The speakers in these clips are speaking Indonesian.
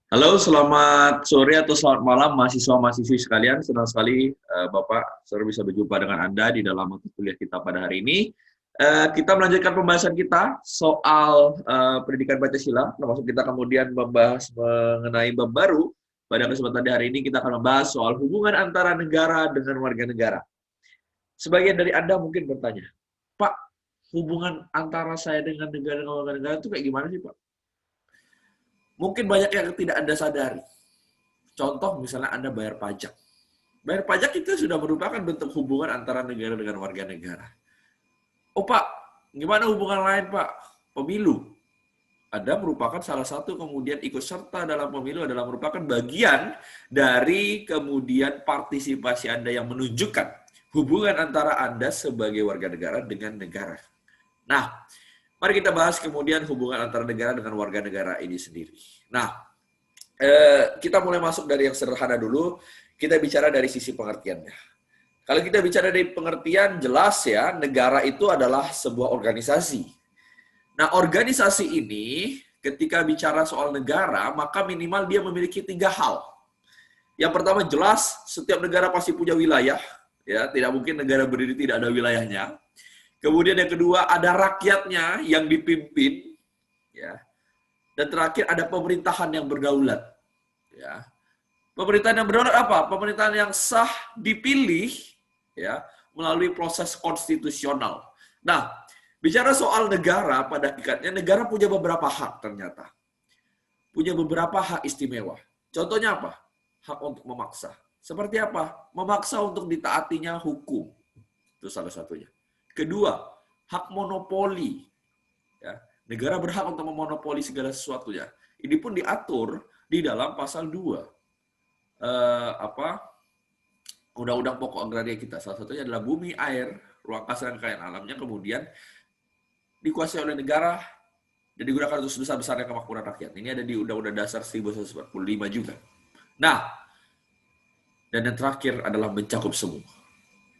Halo, selamat sore atau selamat malam mahasiswa-mahasiswi sekalian. Senang sekali Bapak saudara bisa berjumpa dengan Anda di dalam mata kuliah kita pada hari ini. Kita melanjutkan pembahasan kita soal pendidikan Pancasila, termasuk kita kemudian membahas mengenai bab baru. Pada kesempatan di hari ini kita akan membahas soal hubungan antara negara dengan warga negara. Sebagian dari Anda mungkin bertanya, Pak, hubungan antara saya dengan negara dengan warga negara itu kayak gimana sih, Pak? Mungkin banyak yang tidak Anda sadari. Contoh misalnya Anda bayar pajak. Bayar pajak itu sudah merupakan bentuk hubungan antara negara dengan warga negara. Oh Pak, gimana hubungan lain Pak? Pemilu. Anda merupakan salah satu kemudian ikut serta dalam pemilu adalah merupakan bagian dari kemudian partisipasi Anda yang menunjukkan hubungan antara Anda sebagai warga negara dengan negara. Nah, mari kita bahas kemudian hubungan antara negara dengan warga negara ini sendiri. Nah, kita mulai masuk dari yang sederhana dulu. Kita bicara dari sisi pengertiannya. Kalau kita bicara dari pengertian, jelas ya, negara itu adalah sebuah organisasi. Nah, organisasi ini ketika bicara soal negara, maka minimal dia memiliki 3 hal. Yang pertama jelas, setiap negara pasti punya wilayah. Ya, tidak mungkin negara berdiri tidak ada wilayahnya. Kemudian yang kedua, ada rakyatnya yang dipimpin. Ya. Dan terakhir, ada pemerintahan yang berdaulat. Ya. Pemerintahan yang berdaulat apa? Pemerintahan yang sah dipilih ya melalui proses konstitusional. Nah, bicara soal negara, pada hakikatnya negara punya beberapa hak ternyata. Punya beberapa hak istimewa. Contohnya apa? Hak untuk memaksa. Seperti apa? Memaksa untuk ditaatinya hukum. Itu salah satunya. Kedua, hak monopoli. Ya, negara berhak untuk memonopoli segala sesuatunya. Ini pun diatur di dalam pasal 2. Undang-undang pokok agraria kita. Salah satunya adalah bumi, air, ruang kasar, dan kekayaan alamnya kemudian dikuasai oleh negara dan digunakan untuk sebesar-besarnya kemakmuran rakyat. Ini ada di Undang-Undang Dasar 1945 juga. Nah, dan yang terakhir adalah mencakup semua.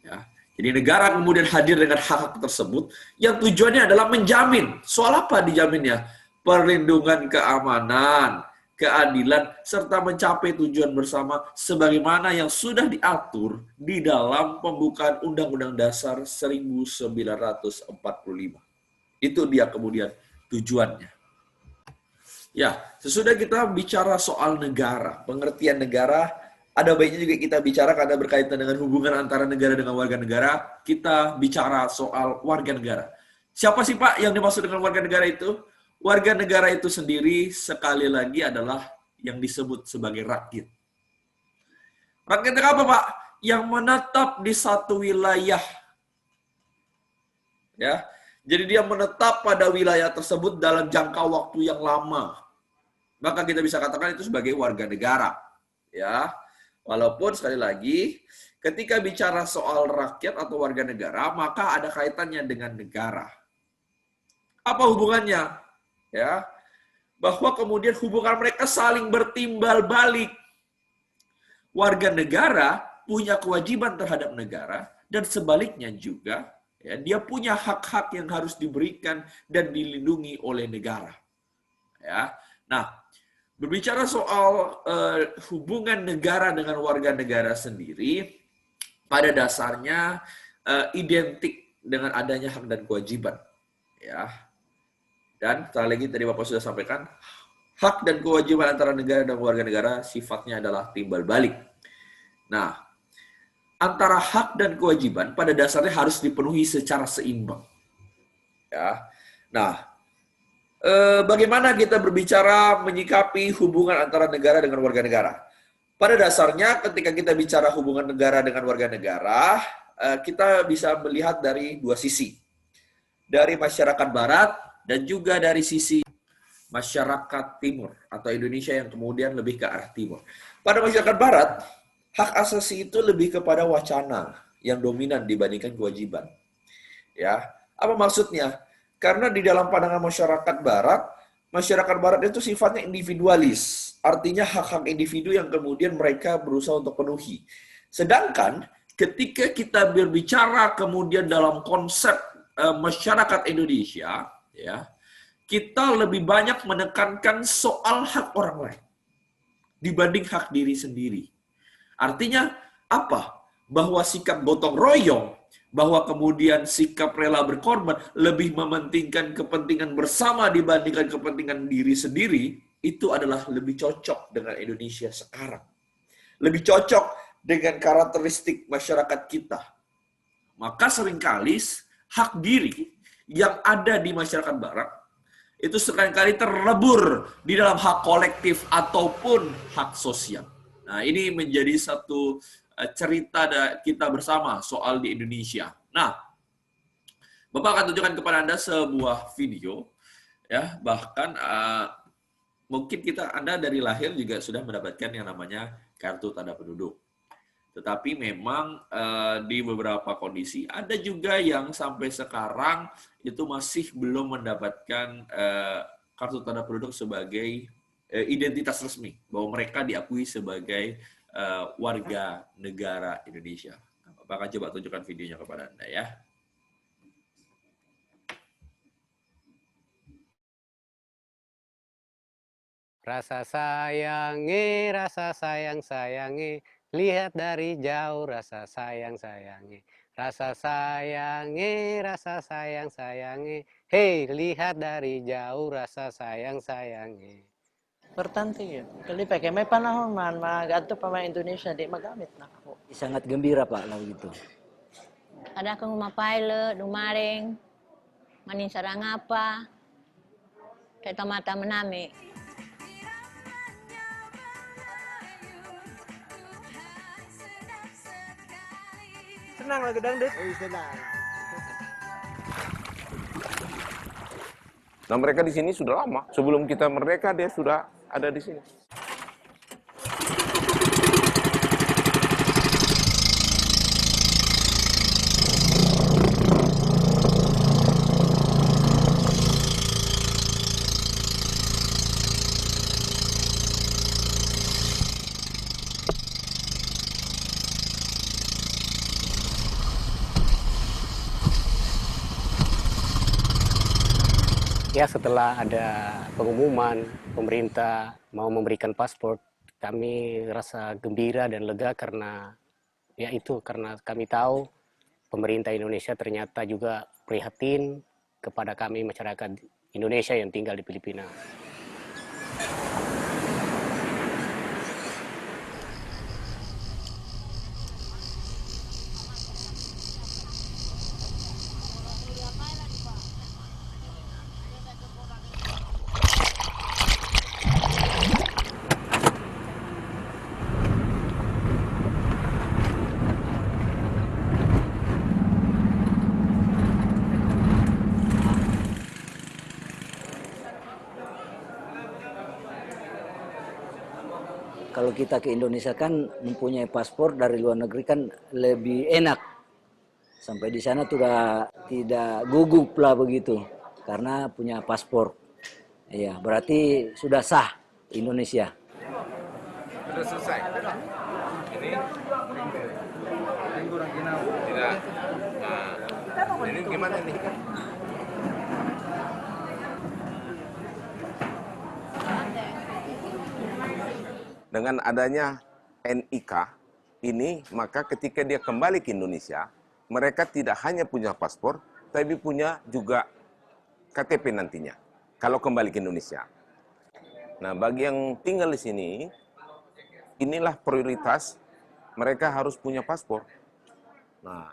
Ya. Jadi negara kemudian hadir dengan hak-hak tersebut yang tujuannya adalah menjamin. Soal apa dijaminnya? Perlindungan keamanan, keadilan, serta mencapai tujuan bersama sebagaimana yang sudah diatur di dalam pembukaan Undang-Undang Dasar 1945. Itu dia kemudian tujuannya. Ya, sesudah kita bicara soal negara, pengertian negara, ada baiknya juga kita bicara karena berkaitan dengan hubungan antara negara dengan warga negara, kita bicara soal warga negara. Siapa sih Pak yang dimaksud dengan warga negara itu? Warga negara itu sendiri sekali lagi adalah yang disebut sebagai rakyat. Rakyat itu apa Pak? Yang menetap di satu wilayah. Ya, jadi dia menetap pada wilayah tersebut dalam jangka waktu yang lama. Maka kita bisa katakan itu sebagai warga negara. Ya, walaupun sekali lagi ketika bicara soal rakyat atau warga negara, maka ada kaitannya dengan negara. Apa hubungannya? Ya, bahwa kemudian hubungan mereka saling bertimbal balik. Warga negara punya kewajiban terhadap negara dan sebaliknya juga ya, dia punya hak-hak yang harus diberikan dan dilindungi oleh negara. Ya. Nah, berbicara soal hubungan negara dengan warga negara sendiri, pada dasarnya identik dengan adanya hak dan kewajiban. Ya. Dan sekali lagi tadi Bapak sudah sampaikan, hak dan kewajiban antara negara dan warga negara sifatnya adalah timbal balik. Nah, antara hak dan kewajiban pada dasarnya harus dipenuhi secara seimbang. Ya. Nah, bagaimana kita berbicara menyikapi hubungan antara negara dengan warga negara? Pada dasarnya ketika kita bicara hubungan negara dengan warga negara, kita bisa melihat dari dua sisi. Dari masyarakat barat dan juga dari sisi masyarakat timur atau Indonesia yang kemudian lebih ke arah timur. Pada masyarakat barat, hak asasi itu lebih kepada wacana yang dominan dibandingkan kewajiban. Ya, apa maksudnya? Karena di dalam pandangan masyarakat barat itu sifatnya individualis. Artinya hak-hak individu yang kemudian mereka berusaha untuk penuhi. Sedangkan ketika kita berbicara kemudian dalam konsep masyarakat Indonesia, ya, kita lebih banyak menekankan soal hak orang lain. dibanding hak diri sendiri. Artinya apa? Bahwa sikap gotong royong, bahwa kemudian sikap rela berkorban lebih mementingkan kepentingan bersama dibandingkan kepentingan diri sendiri, itu adalah lebih cocok dengan Indonesia sekarang. Lebih cocok dengan karakteristik masyarakat kita. Maka seringkali hak diri yang ada di masyarakat barat itu seringkali terlebur di dalam hak kolektif ataupun hak sosial. Nah, ini menjadi satu cerita kita bersama soal di Indonesia. Nah, Bapak akan tunjukkan kepada Anda sebuah video, ya, bahkan mungkin Anda dari lahir juga sudah mendapatkan yang namanya kartu tanda penduduk. Tetapi memang di beberapa kondisi ada juga yang sampai sekarang itu masih belum mendapatkan kartu tanda penduduk sebagai identitas resmi, bahwa mereka diakui sebagai warga negara Indonesia. Bapak akan coba tunjukkan videonya kepada Anda ya. Rasa sayang sayangi, lihat dari jauh rasa sayang sayangi. Rasa sayang sayangi, hei lihat dari jauh rasa sayang sayangi. Importante yun. Kasi pag may panahon man, mag-adto pa man Indonesia, di magamit na ako. Sangat gembira Pak lagu itu. Ada kang mapilot, dumaring, manin sarang apa, kay tamata manami. Senang lagu dangdut? Senang. Nah, mereka di sini sudah lama. Sebelum kita merdeka, dia sudah ada di sini. Ya, setelah ada pengumuman pemerintah mau memberikan paspor, kami rasa gembira dan lega karena karena kami tahu pemerintah Indonesia ternyata juga prihatin kepada kami masyarakat Indonesia yang tinggal di Filipina. Kalau kita ke Indonesia kan mempunyai paspor dari luar negeri kan lebih enak. Sampai di sana tidak gugup lah begitu karena punya paspor. Iya, berarti sudah sah Indonesia. Sudah selesai. Ini tidak. Nah, ini gimana nih? Dengan adanya NIK ini, maka ketika dia kembali ke Indonesia, mereka tidak hanya punya paspor, tapi punya juga KTP nantinya, kalau kembali ke Indonesia. Nah, bagi yang tinggal di sini, inilah prioritas, mereka harus punya paspor. Nah,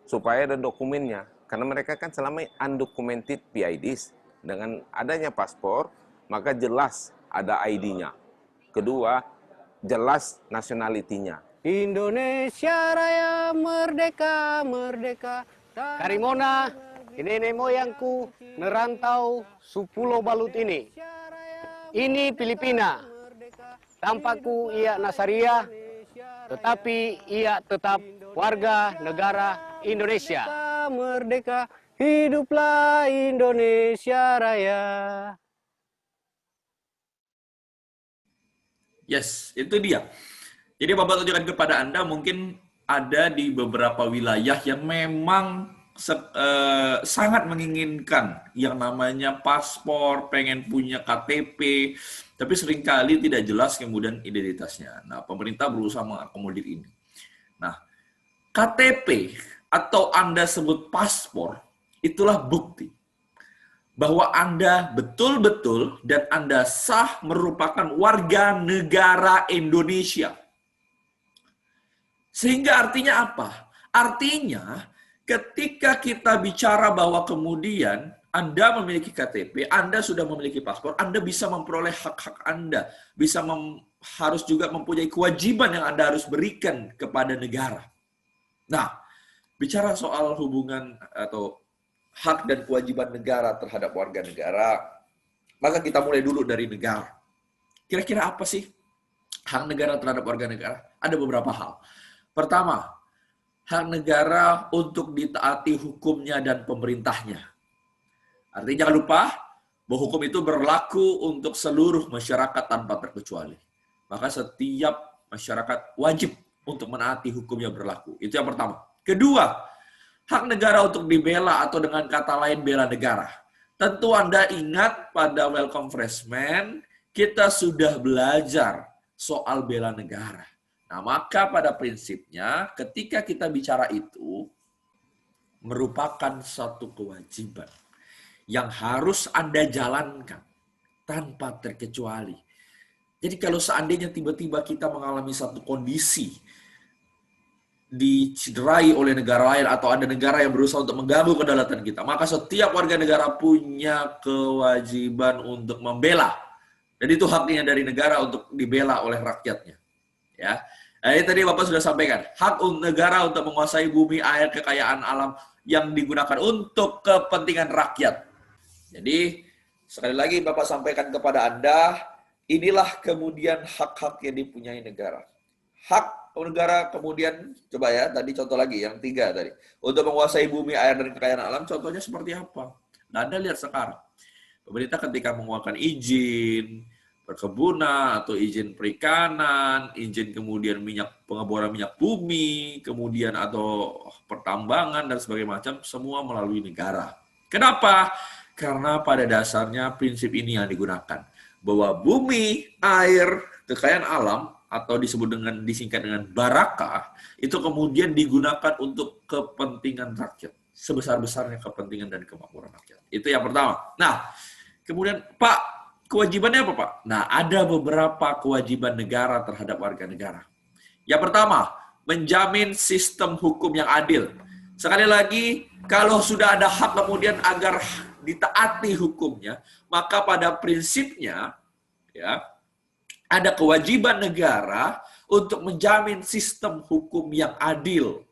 supaya ada dokumennya, karena mereka kan selama undocumented PIDs. Dengan adanya paspor, maka jelas ada ID-nya. Kedua, jelas nationality-nya. Indonesia Raya merdeka, merdeka. Karimona, ini nenek moyangku merantau 10 balut ini. Ini Filipina. Tampakku ia Nasaria, tetapi ia tetap warga negara Indonesia. Merdeka, hiduplah Indonesia Raya. Yes, itu dia. Jadi Bapak tunjukkan kepada Anda mungkin ada di beberapa wilayah yang memang sangat menginginkan yang namanya paspor, pengen punya KTP, tapi seringkali tidak jelas kemudian identitasnya. Nah, pemerintah berusaha mengakomodir ini. Nah, KTP atau Anda sebut paspor, itulah bukti bahwa Anda betul-betul dan Anda sah merupakan warga negara Indonesia. Sehingga artinya apa? Artinya ketika kita bicara bahwa kemudian Anda memiliki KTP, Anda sudah memiliki paspor, Anda bisa memperoleh hak-hak Anda, harus juga mempunyai kewajiban yang Anda harus berikan kepada negara. Nah, bicara soal hubungan atau hak dan kewajiban negara terhadap warga negara, maka kita mulai dulu dari negara. Kira-kira apa sih hak negara terhadap warga negara? Ada beberapa hal. Pertama, hak negara untuk ditaati hukumnya dan pemerintahnya. Artinya jangan lupa bahwa hukum itu berlaku untuk seluruh masyarakat tanpa terkecuali. Maka setiap masyarakat wajib untuk menaati hukum yang berlaku. Itu yang pertama. Kedua, hak negara untuk dibela atau dengan kata lain bela negara. Tentu Anda ingat pada welcome freshman, kita sudah belajar soal bela negara. Nah, maka pada prinsipnya ketika kita bicara itu merupakan satu kewajiban yang harus Anda jalankan tanpa terkecuali. Jadi kalau seandainya tiba-tiba kita mengalami satu kondisi dicederai oleh negara lain atau ada negara yang berusaha untuk mengganggu kedaulatan kita, maka setiap warga negara punya kewajiban untuk membela. Dan itu haknya dari negara untuk dibela oleh rakyatnya. Ya, ini tadi Bapak sudah sampaikan, hak negara untuk menguasai bumi, air, kekayaan alam yang digunakan untuk kepentingan rakyat. Jadi, sekali lagi Bapak sampaikan kepada Anda, inilah kemudian hak-hak yang dipunyai negara. Hak negara kemudian, coba ya, tadi contoh lagi, yang 3 tadi. Untuk menguasai bumi, air, dan kekayaan alam, contohnya seperti apa? Nah, Anda lihat sekarang, pemerintah ketika mengeluarkan izin perkebunan atau izin perikanan, izin kemudian pengeboran minyak bumi, kemudian atau pertambangan dan sebagainya macam, semua melalui negara. Kenapa? Karena pada dasarnya prinsip ini yang digunakan, bahwa bumi, air, kekayaan alam atau disingkat dengan baraka itu kemudian digunakan untuk kepentingan rakyat, sebesar-besarnya kepentingan dan kemakmuran rakyat. Itu yang pertama. Nah, kemudian Pak, kewajibannya apa, Pak? Nah, ada beberapa kewajiban negara terhadap warga negara. Yang pertama, menjamin sistem hukum yang adil. Sekali lagi, kalau sudah ada hak kemudian agar ditaati hukumnya, maka pada prinsipnya ya, ada kewajiban negara untuk menjamin sistem hukum yang adil.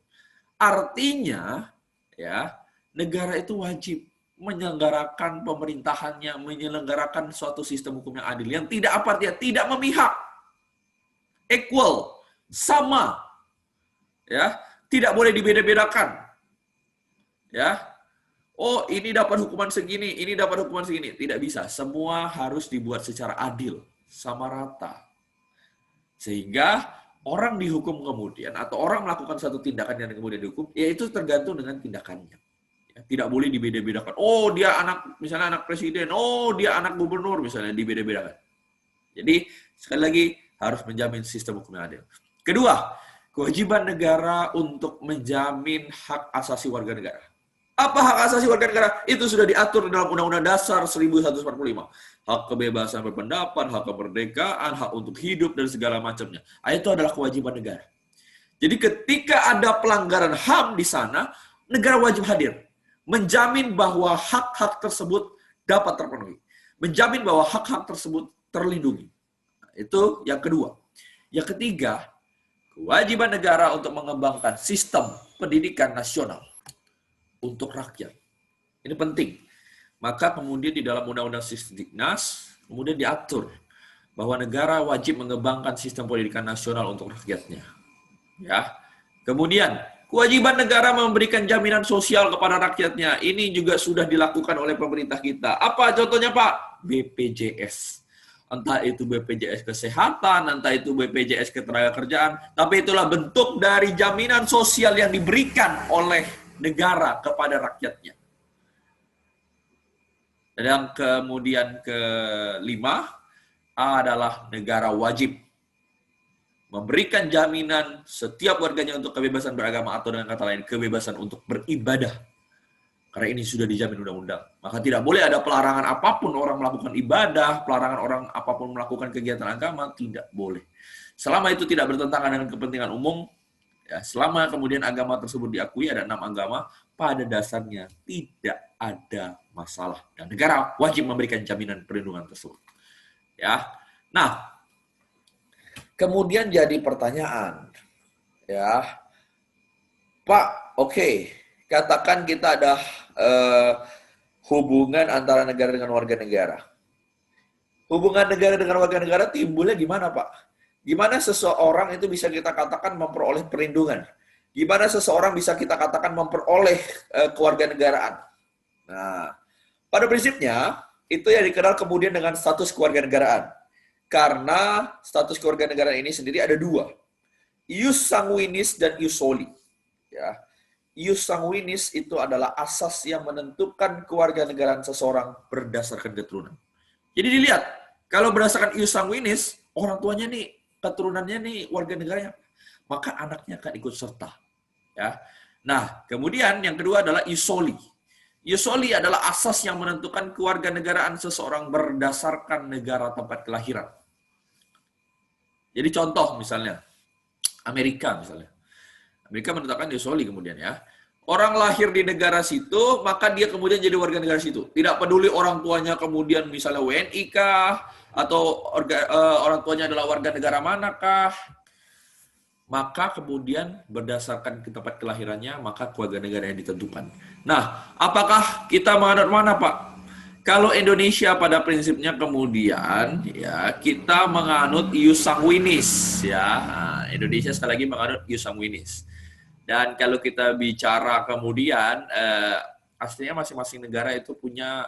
Artinya, ya, negara itu wajib menyelenggarakan pemerintahannya, menyelenggarakan suatu sistem hukum yang adil, yang tidak apa artinya tidak memihak, equal, sama, ya, tidak boleh dibeda-bedakan, ya. Oh, ini dapat hukuman segini, ini dapat hukuman segini, tidak bisa. Semua harus dibuat secara adil, sama rata, sehingga orang dihukum kemudian atau orang melakukan satu tindakan yang kemudian dihukum, yaitu tergantung dengan tindakannya. Tidak boleh dibeda-bedakan. Oh, dia misalnya anak presiden. Oh, dia anak gubernur, misalnya, dibeda-bedakan. Jadi, sekali lagi, harus menjamin sistem hukum yang adil. Kedua, kewajiban negara untuk menjamin hak asasi warga negara. Apa hak asasi warga negara? Itu sudah diatur dalam Undang-Undang Dasar 1145. Hak kebebasan berpendapat, hak kemerdekaan, hak untuk hidup, dan segala macamnya. Itu adalah kewajiban negara. Jadi, ketika ada pelanggaran HAM di sana, negara wajib hadir. Menjamin bahwa hak-hak tersebut dapat terpenuhi. Menjamin bahwa hak-hak tersebut terlindungi. Itu yang kedua. Yang ketiga, kewajiban negara untuk mengembangkan sistem pendidikan nasional untuk rakyat. Ini penting. Maka kemudian di dalam Undang-Undang Sisdiknas, kemudian diatur bahwa negara wajib mengembangkan sistem pendidikan nasional untuk rakyatnya. Ya. Kemudian, kewajiban negara memberikan jaminan sosial kepada rakyatnya. Ini juga sudah dilakukan oleh pemerintah kita. Apa contohnya, Pak? BPJS. Entah itu BPJS Kesehatan, entah itu BPJS Ketenagakerjaan. Tapi itulah bentuk dari jaminan sosial yang diberikan oleh negara kepada rakyatnya. Dan yang kemudian kelima adalah negara wajib memberikan jaminan setiap warganya untuk kebebasan beragama atau dengan kata lain kebebasan untuk beribadah. Karena ini sudah dijamin undang-undang. Maka tidak boleh ada pelarangan apapun orang melakukan ibadah, pelarangan orang apapun melakukan kegiatan agama, tidak boleh. Selama itu tidak bertentangan dengan kepentingan umum, ya, selama kemudian agama tersebut diakui, ada 6 agama, pada dasarnya tidak ada masalah. Dan negara wajib memberikan jaminan perlindungan tersebut. Ya, nah, kemudian jadi pertanyaan, ya, Pak, oke, katakan kita ada hubungan antara negara dengan warga negara. Hubungan negara dengan warga negara timbulnya gimana, Pak? Gimana seseorang itu bisa kita katakan memperoleh perlindungan? Gimana seseorang bisa kita katakan memperoleh kewarganegaraan? Nah, pada prinsipnya, itu yang dikenal kemudian dengan status kewarganegaraan. Karena status kewarganegaraan ini sendiri ada 2. Ius sanguinis dan ius soli. Ya. Ius sanguinis itu adalah asas yang menentukan kewarganegaraan seseorang berdasarkan keturunan. Jadi dilihat, kalau berdasarkan ius sanguinis, orang tuanya nih, keturunannya nih warga negaranya, maka anaknya akan ikut serta. Ya. Nah, kemudian yang kedua adalah ius soli. Ius soli adalah asas yang menentukan kewarganegaraan seseorang berdasarkan negara tempat kelahiran. Jadi contoh misalnya, Amerika misalnya. Amerika menetapkan ius soli kemudian ya. Orang lahir di negara situ, maka dia kemudian jadi warga negara situ. Tidak peduli orang tuanya kemudian misalnya WNI kah, atau orang tuanya adalah warga negara manakah, maka kemudian berdasarkan ke tempat kelahirannya, maka kewarganegaraan yang ditentukan. Nah, apakah kita menganut mana, Pak? Kalau Indonesia pada prinsipnya kemudian ya kita menganut ius sanguinis ya. Nah, Indonesia sekali lagi menganut ius sanguinis. Dan kalau kita bicara kemudian aslinya masing-masing negara itu punya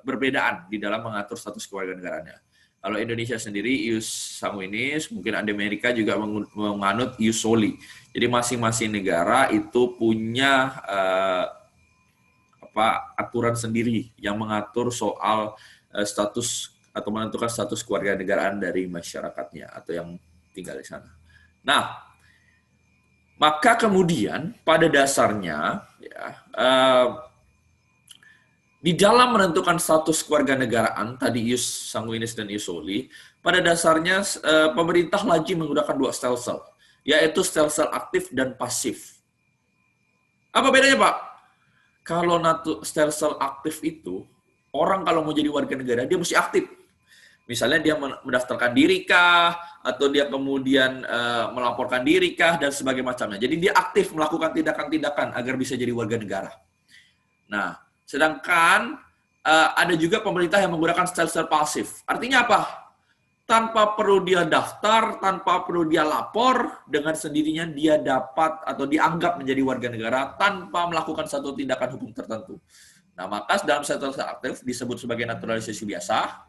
perbedaan di dalam mengatur status kewarganegaraannya. Kalau Indonesia sendiri ius sanguinis, mungkin ada Amerika juga menganut ius soli. Jadi masing-masing negara itu punya aturan sendiri yang mengatur soal status atau menentukan status kewarganegaraan dari masyarakatnya atau yang tinggal di sana. Nah, maka kemudian pada dasarnya ya, di dalam menentukan status kewarganegaraan tadi ius sanguinis dan ius soli, pada dasarnya pemerintah lagi menggunakan 2 stelsel, yaitu stelsel aktif dan pasif. Apa bedanya, Pak? Kalau stelsel aktif itu, orang kalau mau jadi warga negara, dia mesti aktif. Misalnya dia mendaftarkan diri kah, atau dia kemudian melaporkan diri kah, dan sebagainya macamnya. Jadi dia aktif melakukan tindakan-tindakan agar bisa jadi warga negara. Nah, sedangkan ada juga pemerintah yang menggunakan stelsel pasif. Artinya apa? Tanpa perlu dia daftar, tanpa perlu dia lapor, dengan sendirinya dia dapat atau dianggap menjadi warga negara tanpa melakukan satu tindakan hukum tertentu. Nah, maka dalam stelsel aktif disebut sebagai naturalisasi biasa,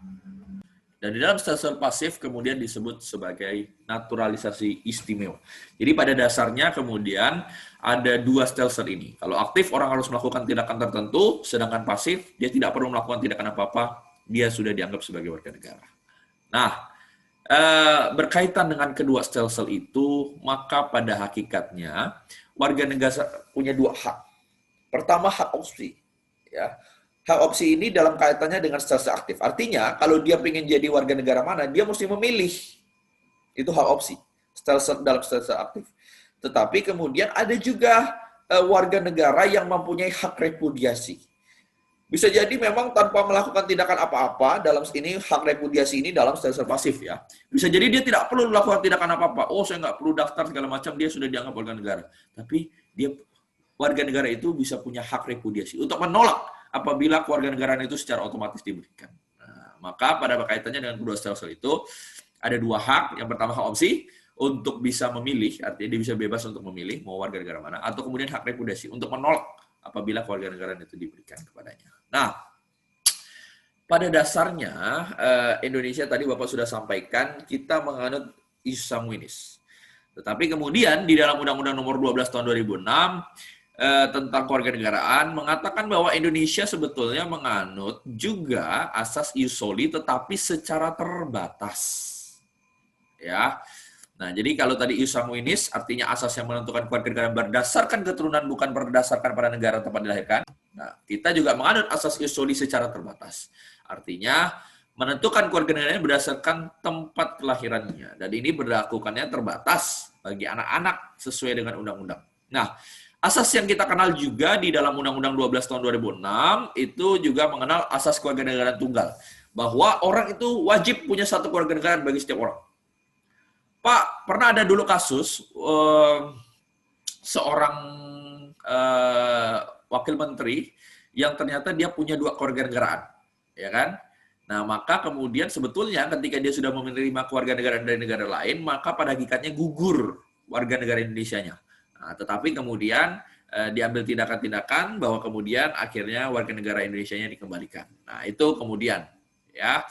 dan di dalam stelsel pasif kemudian disebut sebagai naturalisasi istimewa. Jadi pada dasarnya kemudian ada 2 stelsel ini. Kalau aktif orang harus melakukan tindakan tertentu, sedangkan pasif dia tidak perlu melakukan tindakan apa-apa, dia sudah dianggap sebagai warga negara. Nah, berkaitan dengan kedua stelsel itu, maka pada hakikatnya warga negara punya 2 hak. Pertama, hak opsi. Ya. Hak opsi ini dalam kaitannya dengan stelsel aktif. Artinya, kalau dia ingin jadi warga negara mana, dia mesti memilih. Itu hak opsi. Dalam stelsel aktif. Tetapi kemudian ada juga warga negara yang mempunyai hak repudiasi. Bisa jadi memang tanpa melakukan tindakan apa-apa dalam ini hak repudiasi ini dalam stelsel pasif ya. Bisa jadi dia tidak perlu melakukan tindakan apa-apa. Oh, saya nggak perlu daftar segala macam, dia sudah dianggap warga negara. Tapi dia warga negara itu bisa punya hak repudiasi untuk menolak apabila kewarganegaraan itu secara otomatis diberikan. Nah, maka pada kaitannya dengan kedua stelsel itu ada 2 hak. Yang pertama hak opsi untuk bisa memilih, artinya dia bisa bebas untuk memilih mau warga negara mana, atau kemudian hak repudiasi untuk menolak apabila kewarganegaraan itu diberikan kepadanya. Nah, pada dasarnya Indonesia tadi Bapak sudah sampaikan kita menganut ius sanguinis. Tetapi kemudian di dalam Undang-Undang Nomor 12 Tahun 2006 tentang kewarganegaraan mengatakan bahwa Indonesia sebetulnya menganut juga asas ius soli tetapi secara terbatas. Ya. Nah, jadi kalau tadi ius sanguinis artinya asas yang menentukan kewarganegaraan berdasarkan keturunan bukan berdasarkan pada negara tempat dilahirkan. Nah, kita juga menganut asas ius soli secara terbatas. Artinya menentukan kewarganegaraan berdasarkan tempat kelahirannya dan ini berlakukannya terbatas bagi anak-anak sesuai dengan undang-undang. Nah, asas yang kita kenal juga di dalam Undang-Undang 12 tahun 2006 itu juga mengenal asas kewarganegaraan tunggal. Bahwa orang itu wajib punya satu kewarganegaraan bagi setiap orang. Pak, pernah ada dulu kasus seorang wakil menteri yang ternyata dia punya 2 kewarganegaraan. Ya kan? Nah, maka kemudian sebetulnya ketika dia sudah menerima kewarganegaraan dari negara lain, maka pada hakikatnya gugur warga negara Indonesianya. Nah, tetapi kemudian diambil tindakan-tindakan bahwa kemudian akhirnya warga negara Indonesianya dikembalikan. Nah, itu kemudian ya.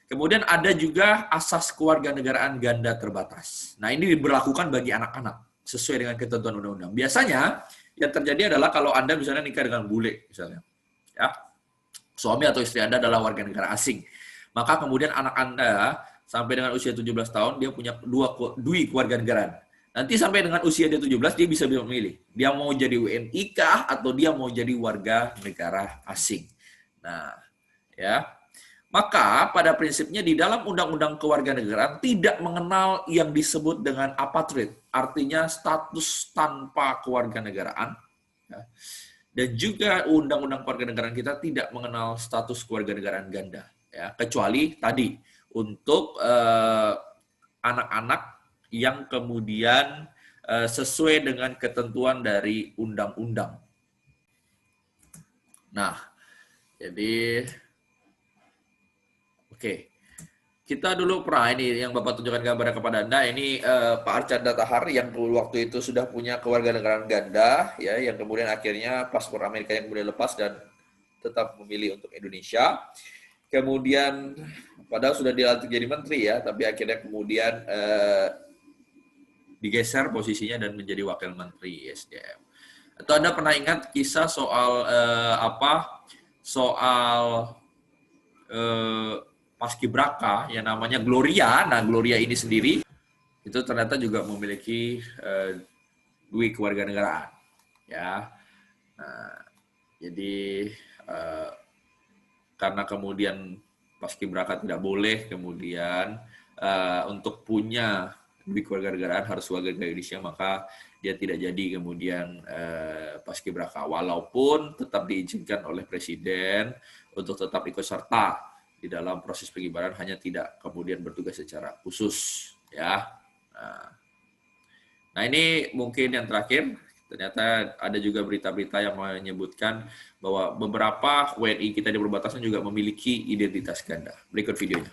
Kemudian ada juga asas kewarganegaraan ganda terbatas. Nah, ini diberlakukan bagi anak-anak sesuai dengan ketentuan undang-undang. Biasanya yang terjadi adalah kalau Anda misalnya nikah dengan bule misalnya. Ya. Suami atau istri Anda adalah warga negara asing. Maka kemudian anak Anda sampai dengan usia 17 tahun dia punya 2 kewarganegaraan. Nanti sampai dengan usia dia 17, dia bisa memilih. Dia mau jadi WNI kah atau dia mau jadi warga negara asing. Nah, ya. Maka pada prinsipnya di dalam undang-undang kewarganegaraan tidak mengenal yang disebut dengan apatrid, artinya status tanpa kewarganegaraan. Ya. Dan juga undang-undang kewarganegaraan kita tidak mengenal status kewarganegaraan ganda. Ya. Kecuali tadi untuk anak-anak yang kemudian sesuai dengan ketentuan dari undang-undang. Nah, jadi oke. Kita dulu pernah ini yang Bapak tunjukkan gambarnya kepada Anda, ini Pak Archandra Tahar yang waktu itu sudah punya kewarganegaraan ganda, ya, yang kemudian akhirnya paspor Amerika yang kemudian lepas dan tetap memilih untuk Indonesia. Kemudian, padahal sudah dilantik jadi menteri ya, tapi akhirnya kemudian digeser posisinya dan menjadi wakil menteri SDM. Atau Anda pernah ingat kisah soal paskibraka yang namanya Gloria. Nah, Gloria ini sendiri itu ternyata juga memiliki 2 kewarganegaraan. Ya. Nah, jadi karena kemudian paskibraka tidak boleh kemudian untuk punya 2 kewarganegaraan harus warga negara Indonesia, maka dia tidak jadi kemudian paskibraka, walaupun tetap diizinkan oleh Presiden untuk tetap ikut serta di dalam proses pengibaran, hanya tidak kemudian bertugas secara khusus, ya. Nah, ini mungkin yang terakhir. Ternyata ada juga berita-berita yang menyebutkan bahwa beberapa WNI kita di perbatasan juga memiliki identitas ganda. Berikut videonya.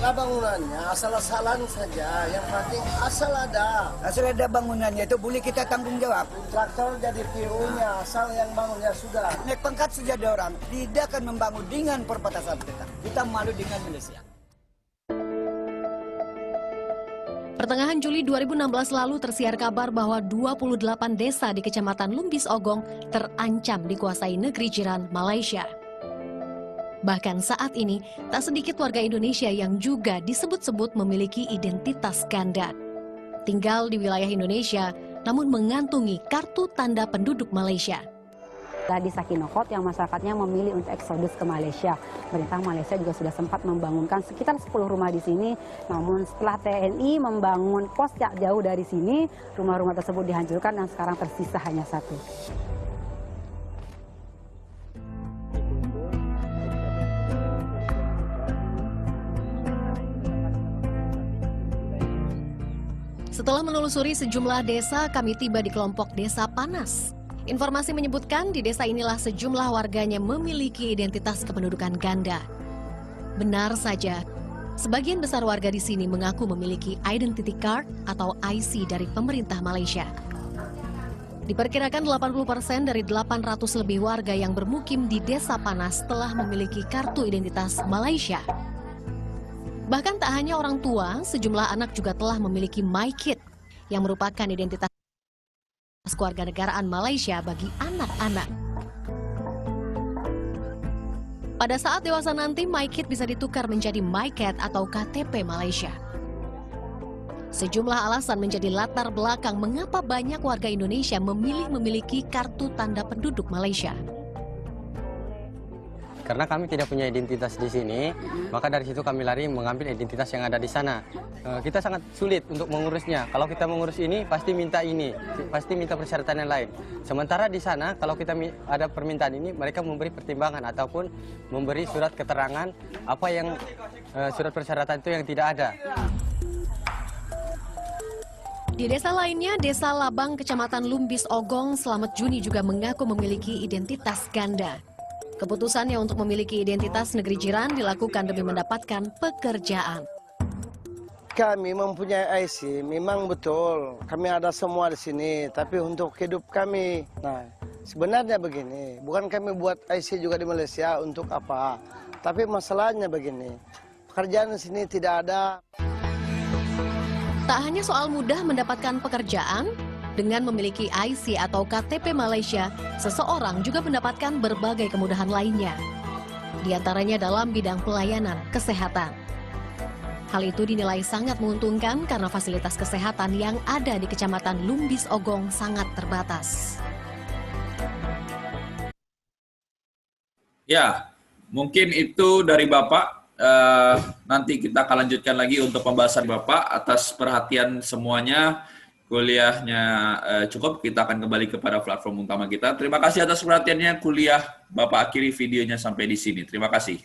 Bangunannya asal-asalan saja, yang penting asal ada. Asal ada bangunannya itu boleh kita tanggung jawab. Kontraktor jadi PO-nya, asal yang bangunnya sudah. Naik pangkat saja ada orang, tidak akan membangun dengan perbatasan kita. Kita malu dengan Malaysia. Pertengahan Juli 2016 lalu tersiar kabar bahwa 28 desa di Kecamatan Lumbis Ogong terancam dikuasai negeri jiran Malaysia. Bahkan saat ini, tak sedikit warga Indonesia yang juga disebut-sebut memiliki identitas ganda. Tinggal di wilayah Indonesia, namun mengantungi kartu tanda penduduk Malaysia. Di Sakinokot yang masyarakatnya memilih untuk eksodus ke Malaysia. Pemerintah Malaysia juga sudah sempat membangunkan sekitar 10 rumah di sini. Namun setelah TNI membangun pos jak jauh dari sini, rumah-rumah tersebut dihancurkan dan sekarang tersisa hanya 1. Setelah menelusuri sejumlah desa, kami tiba di kelompok Desa Panas. Informasi menyebutkan di desa inilah sejumlah warganya memiliki identitas kependudukan ganda. Benar saja, sebagian besar warga di sini mengaku memiliki identity card atau IC dari pemerintah Malaysia. Diperkirakan 80% dari 800 lebih warga yang bermukim di Desa Panas telah memiliki kartu identitas Malaysia. Bahkan tak hanya orang tua, sejumlah anak juga telah memiliki MyKid yang merupakan identitas kewarganegaraan Malaysia bagi anak-anak. Pada saat dewasa nanti, MyKid bisa ditukar menjadi MyCat atau KTP Malaysia. Sejumlah alasan menjadi latar belakang mengapa banyak warga Indonesia memilih memiliki kartu tanda penduduk Malaysia. Karena kami tidak punya identitas di sini, maka dari situ kami lari mengambil identitas yang ada di sana. Kita sangat sulit untuk mengurusnya. Kalau kita mengurus ini, pasti minta ini, pasti minta persyaratan yang lain. Sementara di sana, kalau kita ada permintaan ini, mereka memberi pertimbangan ataupun memberi surat keterangan apa yang surat persyaratan itu yang tidak ada. Di desa lainnya, Desa Labang, Kecamatan Lumbis Ogong, Slamet Juni juga mengaku memiliki identitas ganda. Keputusannya untuk memiliki identitas negeri jiran dilakukan demi mendapatkan pekerjaan. Kami mempunyai IC, memang betul. Kami ada semua di sini, tapi untuk hidup kami. Nah, sebenarnya begini, bukan kami buat IC juga di Malaysia untuk apa. Tapi masalahnya begini, pekerjaan di sini tidak ada. Tak hanya soal mudah mendapatkan pekerjaan, dengan memiliki IC atau KTP Malaysia, seseorang juga mendapatkan berbagai kemudahan lainnya. Di antaranya dalam bidang pelayanan kesehatan. Hal itu dinilai sangat menguntungkan karena fasilitas kesehatan yang ada di Kecamatan Lumbis Ogong sangat terbatas. Ya, mungkin itu dari Bapak. Nanti kita akan lanjutkan lagi untuk pembahasan Bapak. Atas perhatian semuanya, kuliahnya cukup. Kita akan kembali kepada platform utama kita. Terima kasih atas perhatiannya. Kuliah Bapak akhiri videonya sampai di sini. Terima kasih.